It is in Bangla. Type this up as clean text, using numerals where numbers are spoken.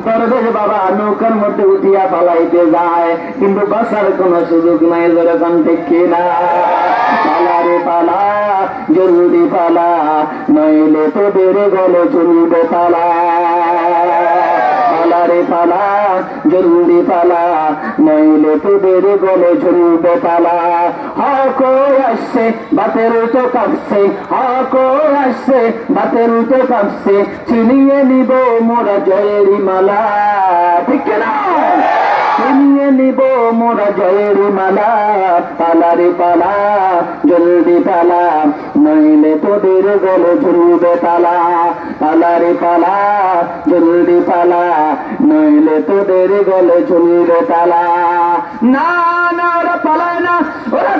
দরবেশ বাবা নৌকার মধ্যে উঠিয়া পালাইতে যায়, কিন্তু বাঁচার কোন সুযোগ নাই। যেরকম ঠিক কিনা? পালা রে পালা, জলদি পালা, নইলে তোদের গলে চলবে তালা। পালা রে পালা, জলদি পালা, নইলে তোদের গলে ঝুলবে তালা। হক আসছে বাতের তো কাঁপছে, হক আসছে বাতের তো কাঁপছে, চিনিয়ে নিব মোরা জয়েরই মালা। ঠিক না? চিনিয়ে নিব মোরা জয়েরই মালা। পালা রে পালা, জলদি পালা, নইলে তোদের গলে ঝুলবে তালা। পালা রে পালা, জলদি পালা, নইলে তোদের গলে ঝুলবে তালা। না না, ওরা পালায় না, ওরা